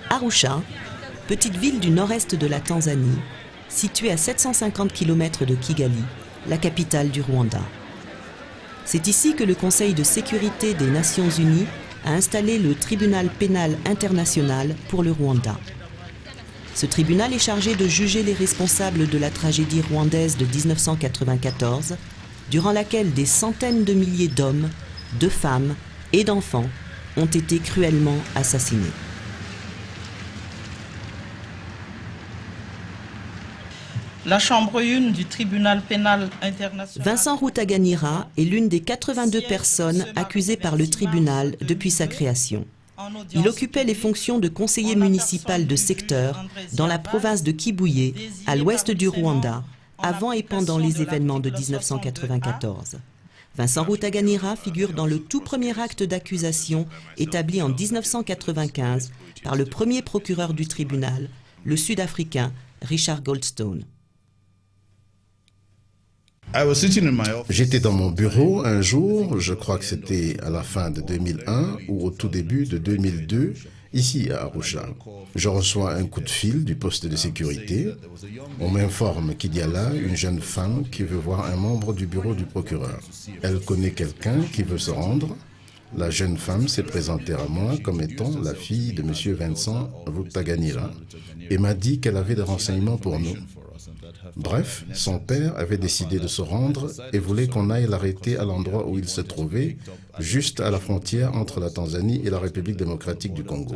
Arusha, petite ville du nord-est de la Tanzanie, située à 750 km de Kigali, la capitale du Rwanda. C'est ici que le Conseil de sécurité des Nations Unies a installé le tribunal pénal international pour le Rwanda. Ce tribunal est chargé de juger les responsables de la tragédie rwandaise de 1994, durant laquelle des centaines de milliers d'hommes, de femmes et d'enfants ont été cruellement assassinés. La chambre 1 du tribunal pénal international. Vincent Rutaganira est l'une des 82 personnes accusées par le tribunal depuis sa création. Il occupait les fonctions de conseiller municipal de secteur dans la province de Kibuye, à l'ouest du Rwanda, avant et pendant les événements de 1994. Vincent Rutaganira figure dans le tout premier acte d'accusation établi en 1995 par le premier procureur du tribunal, le Sud-Africain Richard Goldstone. J'étais dans mon bureau un jour, je crois que c'était à la fin de 2001 ou au tout début de 2002, ici à Arusha. Je reçois un coup de fil du poste de sécurité. On m'informe qu'il y a là une jeune femme qui veut voir un membre du bureau du procureur. Elle connaît quelqu'un qui veut se rendre. La jeune femme s'est présentée à moi comme étant la fille de M. Vincent Rutaganira et m'a dit qu'elle avait des renseignements pour nous. Bref, son père avait décidé de se rendre et voulait qu'on aille l'arrêter à l'endroit où il se trouvait, juste à la frontière entre la Tanzanie et la République démocratique du Congo.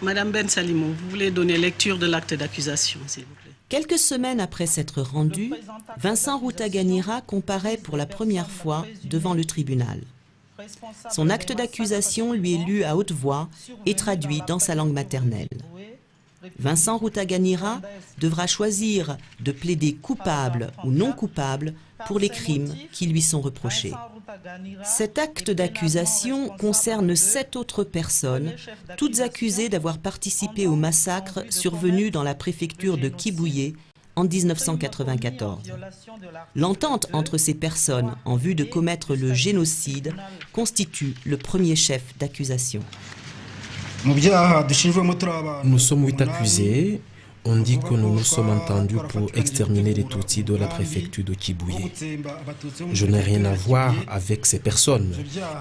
Madame Ben Salimo, vous voulez donner lecture de l'acte d'accusation, s'il vous plaît. Quelques semaines après s'être rendu, Vincent Rutaganira comparaît pour la première fois devant le tribunal. Son acte d'accusation lui est lu à haute voix et traduit dans sa langue maternelle. Vincent Rutaganira devra choisir de plaider coupable ou non coupable pour les crimes qui lui sont reprochés. Cet acte d'accusation concerne 7 autres personnes, toutes accusées d'avoir participé au massacre survenu dans la préfecture de Kibuye en 1994. L'entente entre ces personnes en vue de commettre le génocide constitue le premier chef d'accusation. Nous sommes 8 accusés. On dit que nous nous sommes entendus pour exterminer les Tutsis de la préfecture de Kibuye. Je n'ai rien à voir avec ces personnes.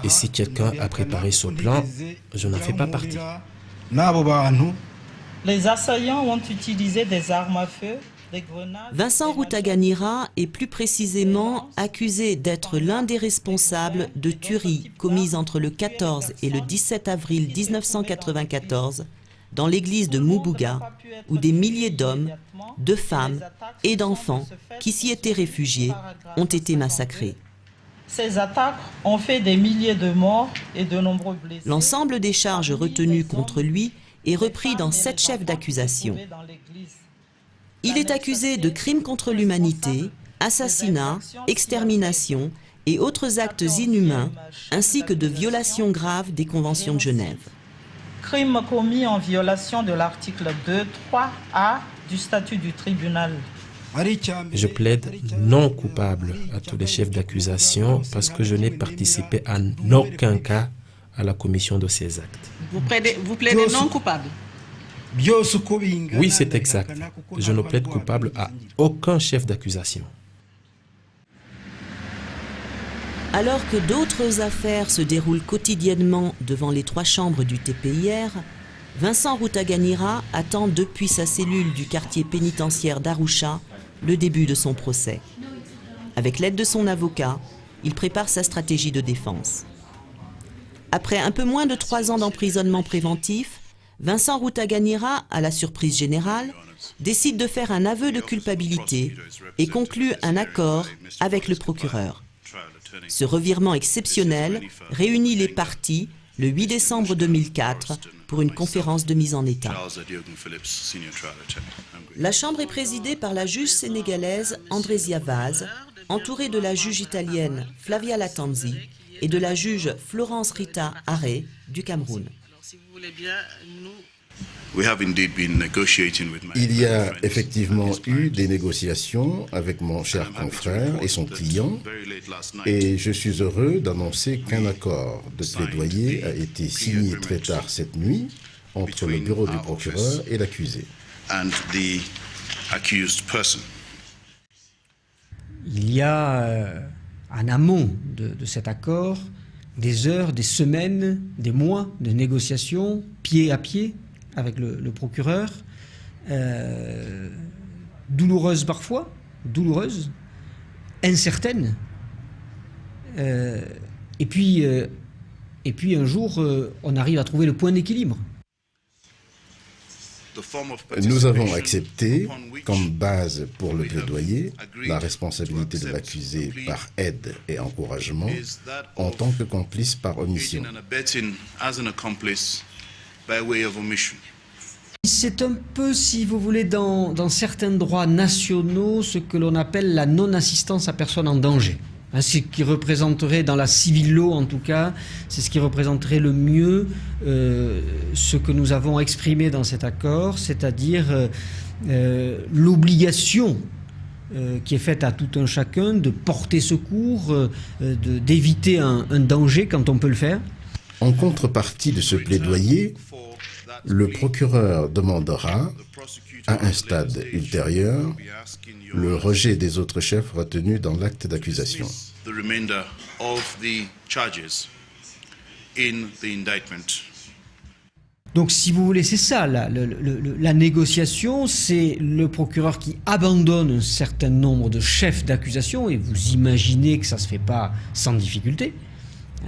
Et si quelqu'un a préparé ce plan, je n'en fais pas partie. Les assaillants ont utilisé des armes à feu. Vincent Rutaganira est plus précisément accusé d'être l'un des responsables de tueries commises entre le 14 et le 17 avril 1994 dans l'église de Mubuga, où des milliers d'hommes, de femmes et d'enfants qui s'y étaient réfugiés ont été massacrés. Ces attaques ont fait des milliers de morts et de nombreux blessés. L'ensemble des charges retenues contre lui est repris dans 7 chefs d'accusation. Il est accusé de crimes contre l'humanité, assassinat, extermination et autres actes inhumains, ainsi que de violations graves des conventions de Genève. Crimes commis en violation de l'article 2, 3A du statut du tribunal. Je plaide non coupable à tous les chefs d'accusation parce que je n'ai participé en aucun cas à la commission de ces actes. Vous plaidez non coupable? Oui, c'est exact. Je ne plaide coupable à aucun chef d'accusation. Alors que d'autres affaires se déroulent quotidiennement devant les 3 chambres du TPIR, Vincent Rutaganira attend depuis sa cellule du quartier pénitentiaire d'Arusha le début de son procès. Avec l'aide de son avocat, il prépare sa stratégie de défense. Après un peu moins de 3 ans d'emprisonnement préventif, Vincent Rutaganira, à la surprise générale, décide de faire un aveu de culpabilité et conclut un accord avec le procureur. Ce revirement exceptionnel réunit les parties le 8 décembre 2004 pour une conférence de mise en état. La Chambre est présidée par la juge sénégalaise Andrésia Vaz, entourée de la juge italienne Flavia Lattanzi et de la juge Florence Rita Aré du Cameroun. Si vous voulez bien, nous Il y a effectivement eu des négociations avec mon cher confrère et son client, et je suis heureux d'annoncer qu'un accord de plaidoyer a été signé très tard cette nuit entre le bureau du procureur et l'accusé. Il y a en amont de cet accord des heures, des semaines, des mois de négociations, pied à pied, avec le procureur, douloureuse parfois, douloureuse, incertaine. Et puis un jour, on arrive à trouver le point d'équilibre. Nous avons accepté, comme base pour le plaidoyer, la responsabilité de l'accusé par aide et encouragement en tant que complice par omission. C'est un peu, si vous voulez, dans certains droits nationaux, ce que l'on appelle la non-assistance à personne en danger. Ce qui représenterait, dans la civil law en tout cas, c'est ce qui représenterait le mieux ce que nous avons exprimé dans cet accord, c'est-à-dire l'obligation qui est faite à tout un chacun de porter secours, d'éviter un danger quand on peut le faire. En contrepartie de ce plaidoyer, le procureur demandera, à un stade ultérieur, le rejet des autres chefs retenus dans l'acte d'accusation. Donc si vous voulez, c'est ça, la négociation, c'est le procureur qui abandonne un certain nombre de chefs d'accusation, et vous imaginez que ça ne se fait pas sans difficulté.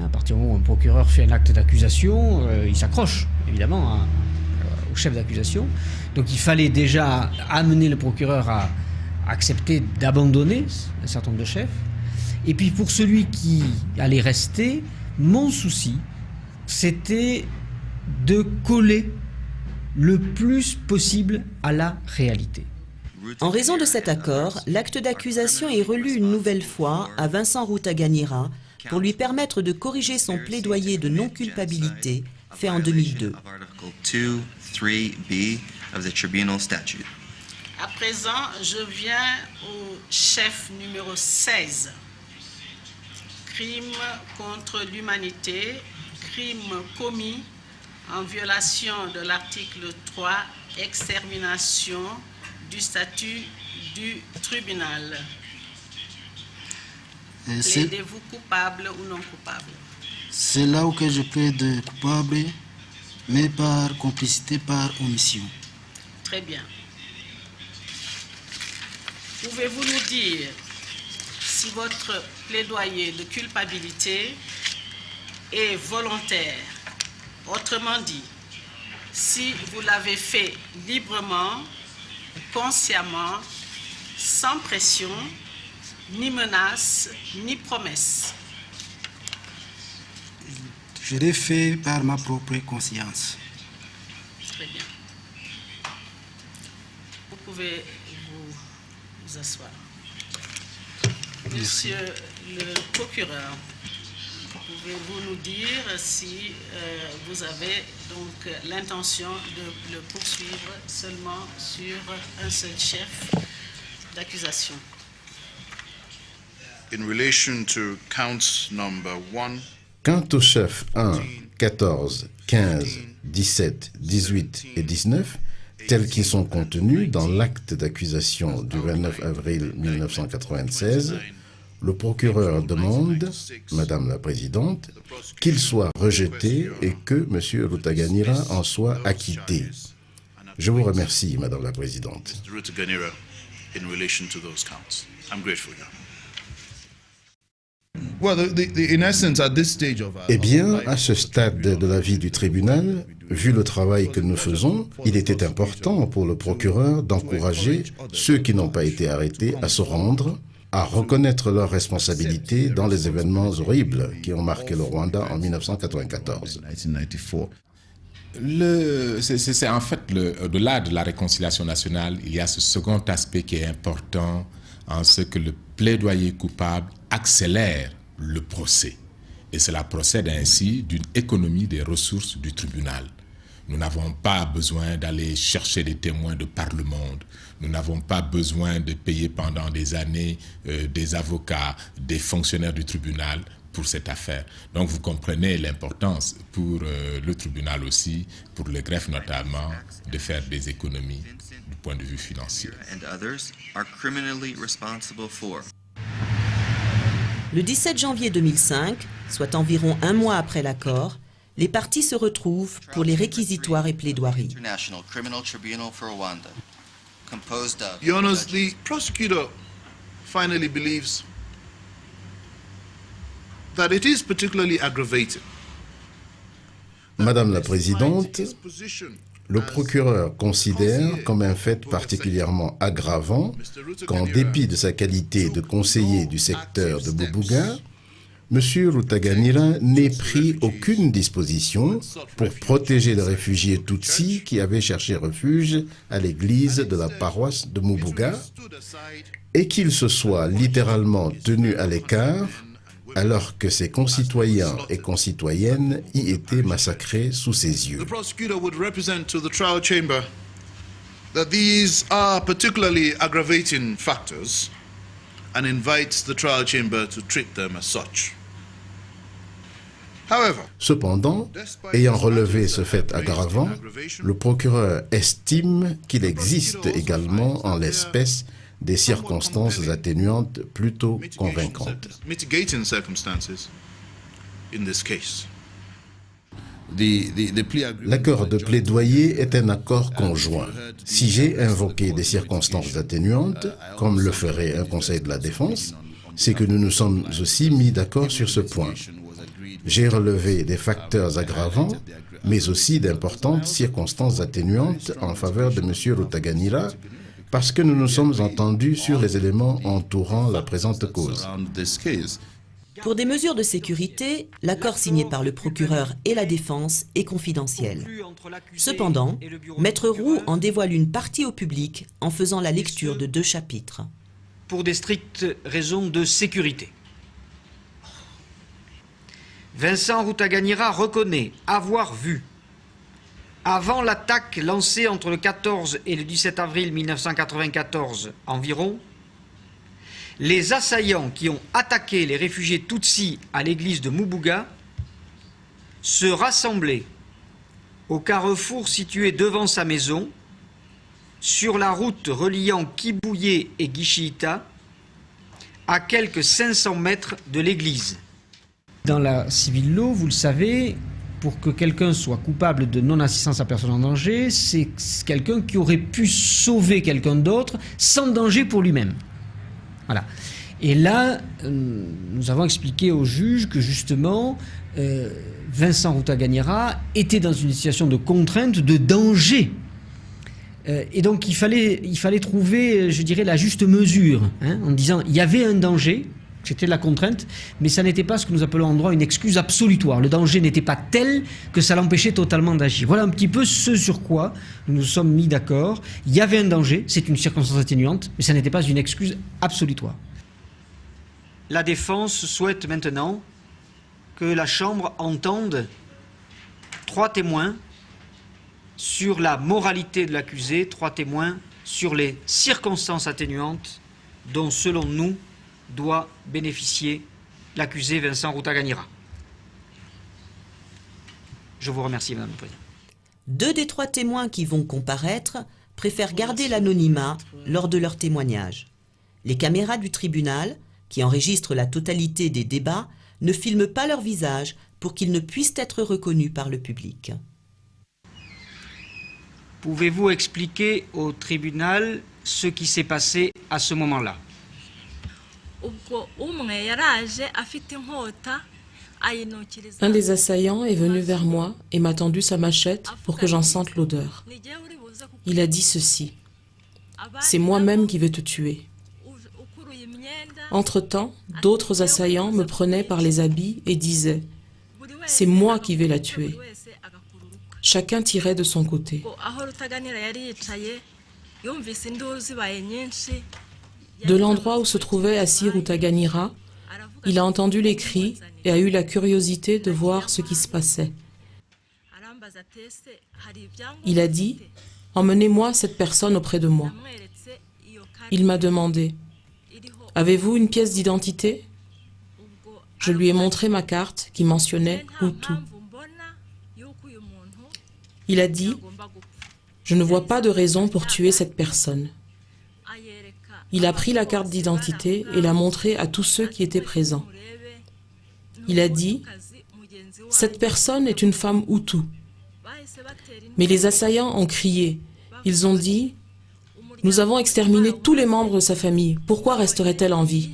À partir du moment où un procureur fait un acte d'accusation, il s'accroche évidemment au chef d'accusation. Donc il fallait déjà amener le procureur à accepter d'abandonner un certain nombre de chefs. Et puis pour celui qui allait rester, mon souci, c'était de coller le plus possible à la réalité. En raison de cet accord, l'acte d'accusation est relu une nouvelle fois à Vincent Rutaganira pour lui permettre de corriger son plaidoyer de non-culpabilité fait en 2002. À présent, je viens au chef numéro 16. Crime contre l'humanité, crime commis en violation de l'article 3, extermination du statut du tribunal. Plaidez-vous coupable ou non coupable? C'est là où je plaide coupable, mais par complicité, par omission. Très bien. Pouvez-vous nous dire si votre plaidoyer de culpabilité est volontaire? Autrement dit, si vous l'avez fait librement, consciemment, sans pression, ni menace, ni promesse. Je l'ai fait par ma propre conscience. Très bien. Vous pouvez vous asseoir. Monsieur le procureur, pouvez-vous nous dire si vous avez donc l'intention de le poursuivre seulement sur un seul chef d'accusation? Quant aux chefs 1, 14, 15, 17, 18 et 19, tels qu'ils sont contenus dans l'acte d'accusation du 29 avril 1996, le procureur demande, Madame la Présidente, qu'ils soient rejetés et que M. Rutaganira en soit acquitté. Je vous remercie, Madame la Présidente. Eh bien, à ce stade de la vie du tribunal, vu le travail que nous faisons, il était important pour le procureur d'encourager ceux qui n'ont pas été arrêtés à se rendre, à reconnaître leurs responsabilités dans les événements horribles qui ont marqué le Rwanda en 1994. C'est en fait, au-delà de la réconciliation nationale, il y a ce second aspect qui est important en ce que le plaidoyer coupable accélère le procès. Et cela procède ainsi d'une économie des ressources du tribunal. Nous n'avons pas besoin d'aller chercher des témoins de par le monde. Nous n'avons pas besoin de payer pendant des années des avocats, des fonctionnaires du tribunal pour cette affaire. Donc vous comprenez l'importance pour le tribunal aussi, pour le greffe notamment, de faire des économies du point de vue financier. Le 17 janvier 2005, soit environ un mois après l'accord, les parties se retrouvent pour les réquisitoires et plaidoiries. Your Honor, the prosecutor finally believes that it is particularly aggravating. Madame la Présidente, le procureur considère comme un fait particulièrement aggravant qu'en dépit de sa qualité de conseiller du secteur de Mubuga, M. Rutaganira n'ait pris aucune disposition pour protéger les réfugiés Tutsis qui avaient cherché refuge à l'église de la paroisse de Mubuga et qu'il se soit littéralement tenu à l'écart alors que ses concitoyens et concitoyennes y étaient massacrés sous ses yeux. The prosecutor would represent to the trial chamber that these are particularly aggravating factors and invites the trial chamber to treat them as such. Cependant, ayant relevé ce fait aggravant, le procureur estime qu'il existe également en l'espèce des circonstances atténuantes plutôt convaincantes. L'accord de plaidoyer est un accord conjoint. Si j'ai invoqué des circonstances atténuantes, comme le ferait un conseil de la défense, c'est que nous nous sommes aussi mis d'accord sur ce point. J'ai relevé des facteurs aggravants, mais aussi d'importantes circonstances atténuantes en faveur de M. Rutaganira, parce que nous nous sommes entendus sur les éléments entourant la présente cause. Pour des mesures de sécurité, l'accord signé par le procureur et la défense est confidentiel. Cependant, Maître Roux en dévoile une partie au public en faisant la lecture de 2 chapitres. Pour des strictes raisons de sécurité. Vincent Rutaganira reconnaît avoir vu, avant l'attaque lancée entre le 14 et le 17 avril 1994 environ, les assaillants qui ont attaqué les réfugiés Tutsis à l'église de Mubuga se rassembler au carrefour situé devant sa maison, sur la route reliant Kibuye et Gishiita, à quelques 500 mètres de l'église. Dans la civil law, vous le savez, pour que quelqu'un soit coupable de non-assistance à personne en danger, c'est quelqu'un qui aurait pu sauver quelqu'un d'autre sans danger pour lui-même. Voilà. Et là, nous avons expliqué au juge que justement, Vincent Rutaganira était dans une situation de contrainte, de danger. Et donc il fallait trouver, je dirais, la juste mesure, hein, en disant il y avait un danger, c'était la contrainte, mais ça n'était pas ce que nous appelons en droit une excuse absolutoire. Le danger n'était pas tel que ça l'empêchait totalement d'agir. Voilà un petit peu ce sur quoi nous nous sommes mis d'accord. Il y avait un danger, c'est une circonstance atténuante, mais ça n'était pas une excuse absolutoire. La défense souhaite maintenant que la Chambre entende 3 témoins sur la moralité de l'accusé, 3 témoins sur les circonstances atténuantes dont, selon nous, doit bénéficier l'accusé Vincent Rutaganira. Je vous remercie, Madame la Présidente. 2 des 3 témoins qui vont comparaître préfèrent garder l'anonymat lors de leur témoignage. Les caméras du tribunal, qui enregistrent la totalité des débats, ne filment pas leur visage pour qu'ils ne puissent être reconnus par le public. Pouvez-vous expliquer au tribunal ce qui s'est passé à ce moment-là? Un des assaillants est venu vers moi et m'a tendu sa machette pour que j'en sente l'odeur. Il a dit ceci: « C'est moi-même qui vais te tuer. » Entre-temps, d'autres assaillants me prenaient par les habits et disaient: « C'est moi qui vais la tuer. » Chacun tirait de son côté. De l'endroit où se trouvait assis Rutaganira, il a entendu les cris et a eu la curiosité de voir ce qui se passait. Il a dit, emmenez-moi cette personne auprès de moi. Il m'a demandé, avez-vous une pièce d'identité? Je lui ai montré ma carte qui mentionnait Hutu. Il a dit, je ne vois pas de raison pour tuer cette personne. Il a pris la carte d'identité et l'a montrée à tous ceux qui étaient présents. Il a dit, cette personne est une femme Hutu. Mais les assaillants ont crié. Ils ont dit, nous avons exterminé tous les membres de sa famille. Pourquoi resterait-elle en vie?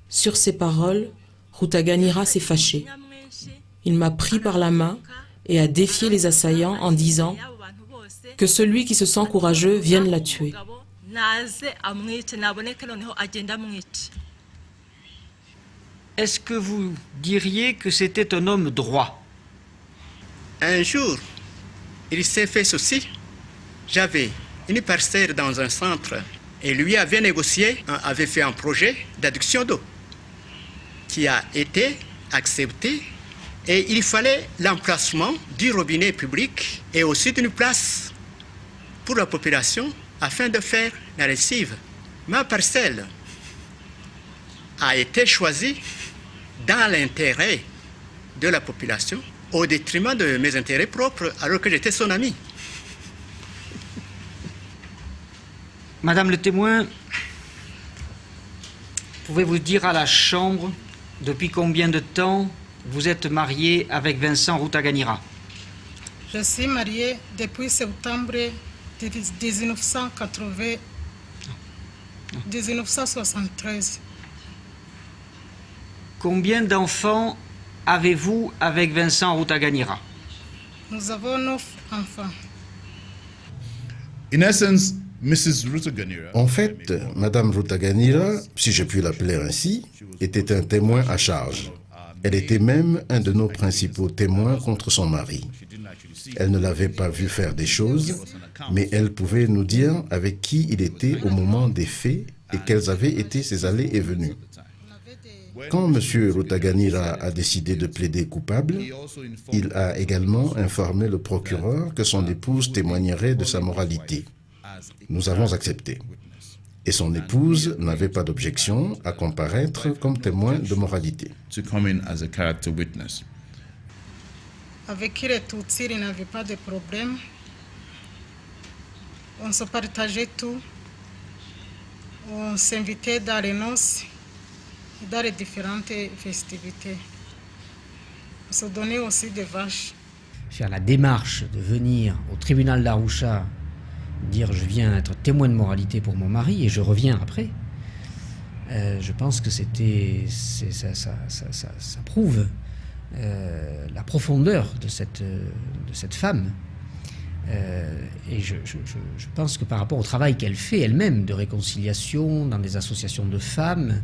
Sur ces paroles, Rutaganira s'est fâché. Il m'a pris par la main et a défié les assaillants en disant que celui qui se sent courageux vienne la tuer. Est-ce que vous diriez que c'était un homme droit? Un jour, il s'est fait ceci. J'avais une parcelle dans un centre et lui avait négocié, avait fait un projet d'adduction d'eau qui a été accepté et il fallait l'emplacement du robinet public et aussi d'une place pour la population afin de faire la lessive. Ma parcelle a été choisie dans l'intérêt de la population au détriment de mes intérêts propres alors que j'étais son ami. Madame le témoin, pouvez-vous dire à la Chambre depuis combien de temps vous êtes mariée avec Vincent Rutaganira? Je suis mariée depuis septembre 1973. Combien d'enfants avez-vous avec Vincent Rutaganira? Nous avons 9 enfants. In essence, Mrs. Rutaganira, En fait, Madame Rutaganira, si je puis l'appeler ainsi, était un témoin à charge. Elle était même un de nos principaux témoins contre son mari. Elle ne l'avait pas vu faire des choses, mais elle pouvait nous dire avec qui il était au moment des faits et quelles avaient été ses allées et venues. Quand M. Rutaganira a décidé de plaider coupable, il a également informé le procureur que son épouse témoignerait de sa moralité. Nous avons accepté. Et son épouse n'avait pas d'objection à comparaître comme témoin de moralité. Avec qui les Tutsis, il n'avait pas de problème. On se partageait tout. On s'invitait dans les noces, dans les différentes festivités. On se donnait aussi des vaches. Faire la démarche de venir au tribunal d'Arusha, dire je viens être témoin de moralité pour mon mari et je reviens après, je pense que ça prouve la profondeur de cette femme. Et je pense que par rapport au travail qu'elle fait elle-même de réconciliation dans des associations de femmes,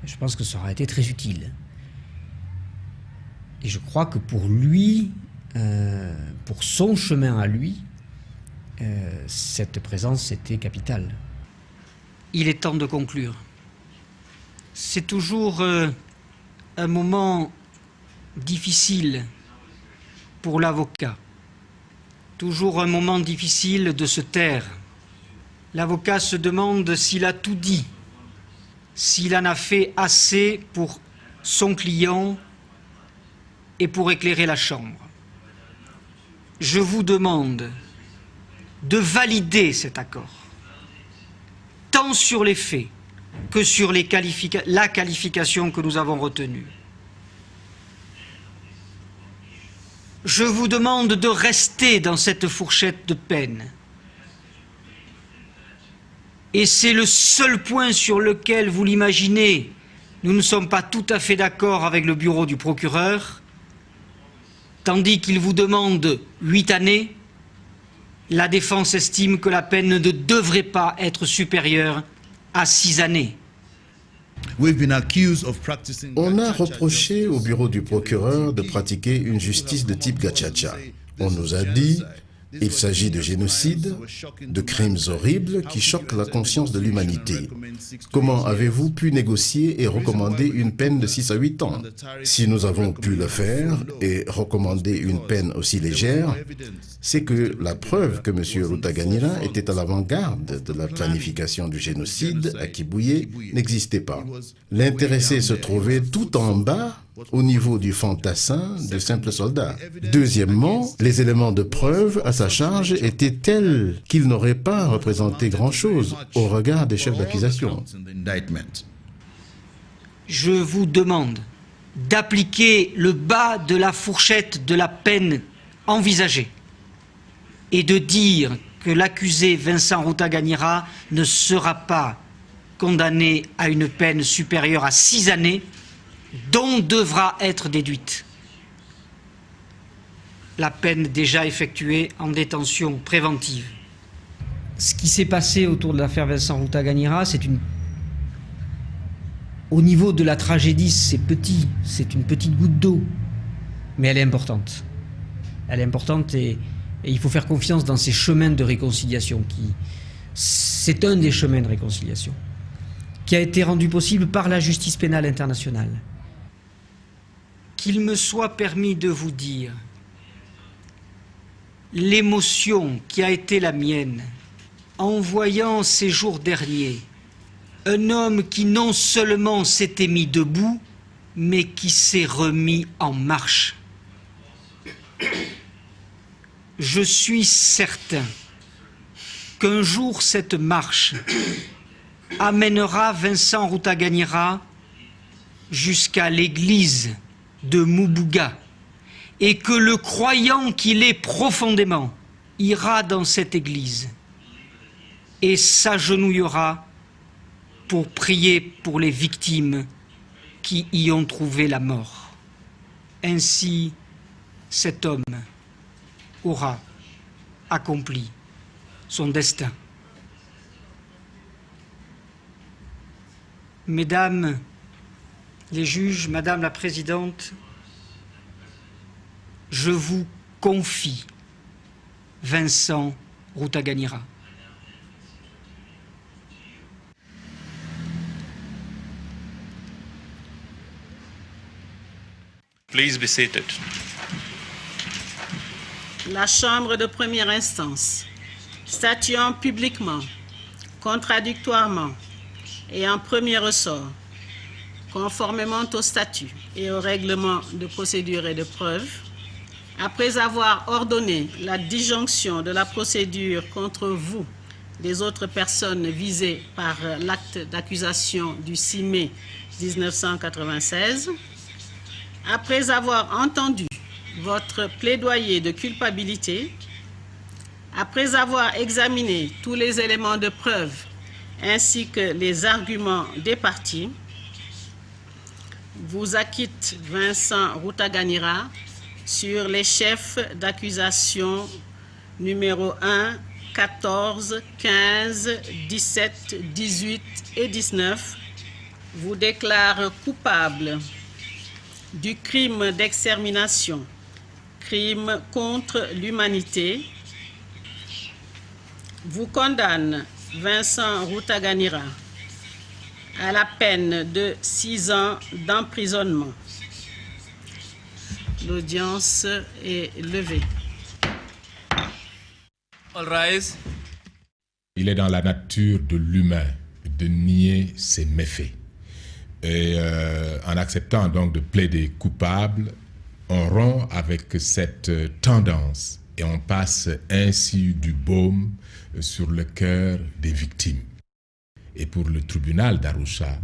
je pense que ça aurait été très utile. Et je crois que pour lui, pour son chemin à lui, cette présence était capitale. Il est temps de conclure. C'est toujours un moment difficile pour l'avocat. Toujours un moment difficile de se taire. L'avocat se demande s'il a tout dit, s'il en a fait assez pour son client et pour éclairer la Chambre. Je vous demande de valider cet accord, tant sur les faits que sur la qualification que nous avons retenue. Je vous demande de rester dans cette fourchette de peine. Et c'est le seul point sur lequel, vous l'imaginez, nous ne sommes pas tout à fait d'accord avec le bureau du procureur, tandis qu'il vous demande 8 années, la défense estime que la peine ne devrait pas être supérieure à 6 années. On a reproché au bureau du procureur de pratiquer une justice de type gachacha. On nous a dit, Il s'agit de génocide, de crimes horribles qui choquent la conscience de l'humanité. Comment avez-vous pu négocier et recommander une peine de 6 à 8 ans? Si nous avons pu le faire et recommander une peine aussi légère, c'est que la preuve que M. Rutaganira était à l'avant-garde de la planification du génocide à Kibuye n'existait pas. L'intéressé se trouvait tout en bas, au niveau du fantassin de simples soldats. Deuxièmement, les éléments de preuve à sa charge étaient tels qu'ils n'auraient pas représenté grand-chose au regard des chefs d'accusation. Je vous demande d'appliquer le bas de la fourchette de la peine envisagée et de dire que l'accusé Vincent Rutaganira ne sera pas condamné à une peine supérieure à 6 années, dont devra être déduite la peine déjà effectuée en détention préventive. Ce qui s'est passé autour de l'affaire Vincent Rutaganira, au niveau de la tragédie, c'est petit, c'est une petite goutte d'eau, mais elle est importante. Elle est importante et il faut faire confiance dans ces chemins de réconciliation. C'est un des chemins de réconciliation qui a été rendu possible par la justice pénale internationale. Qu'il me soit permis de vous dire l'émotion qui a été la mienne en voyant ces jours derniers un homme qui non seulement s'était mis debout, mais qui s'est remis en marche. Je suis certain qu'un jour cette marche amènera Vincent Rutaganira jusqu'à l'église de Mubuga et que le croyant qu'il est profondément ira dans cette église et s'agenouillera pour prier pour les victimes qui y ont trouvé la mort. Ainsi, cet homme aura accompli son destin. Mesdames les juges, Madame la Présidente, je vous confie Vincent Rutaganira. Please be seated. La Chambre de première instance, statuant publiquement, contradictoirement et en premier ressort, conformément au statut et au règlement de procédure et de preuve, après avoir ordonné la disjonction de la procédure contre vous, des autres personnes visées par l'acte d'accusation du 6 mai 1996, après avoir entendu votre plaidoyer de culpabilité, après avoir examiné tous les éléments de preuve ainsi que les arguments des parties, vous acquitte Vincent Rutaganira sur les chefs d'accusation numéro 1, 14, 15, 17, 18 et 19, vous déclare coupable du crime d'extermination, crime contre l'humanité, vous condamne Vincent Rutaganira à la peine de 6 ans d'emprisonnement. L'audience est levée. All rise. Il est dans la nature de l'humain de nier ses méfaits. Et en acceptant donc de plaider coupable, on rompt avec cette tendance et on passe ainsi du baume sur le cœur des victimes. Et pour le tribunal d'Arusha,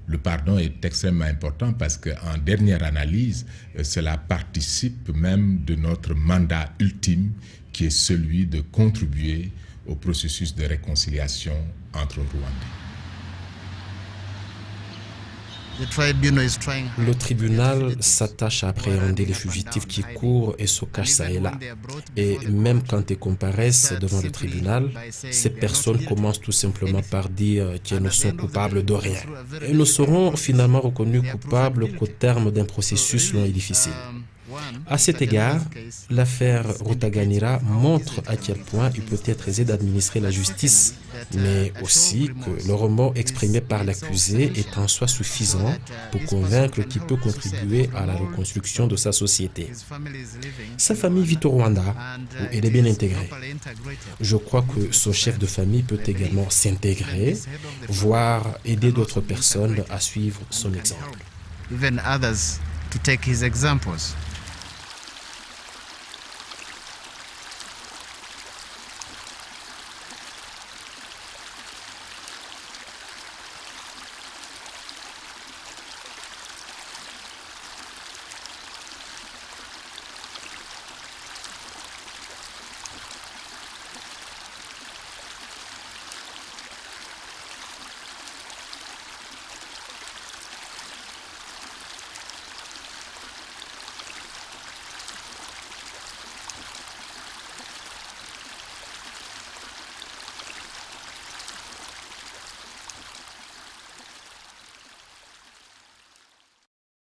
le pardon est extrêmement important parce qu'en dernière analyse, cela participe même de notre mandat ultime qui est celui de contribuer au processus de réconciliation entre Rwandais. Le tribunal s'attache à appréhender les fugitifs qui courent et se cachent ça et là. Et même quand ils comparaissent devant le tribunal, ces personnes commencent tout simplement par dire qu'elles ne sont coupables de rien. Elles ne seront finalement reconnues coupables qu'au terme d'un processus long et difficile. À cet égard, l'affaire Rutaganira montre à quel point il peut être aisé d'administrer la justice, mais aussi que le remords exprimé par l'accusé est en soi suffisant pour convaincre qu'il peut contribuer à la reconstruction de sa société. Sa famille vit au Rwanda, où elle est bien intégrée. Je crois que son chef de famille peut également s'intégrer, voire aider d'autres personnes à suivre son exemple. Even others to take his examples.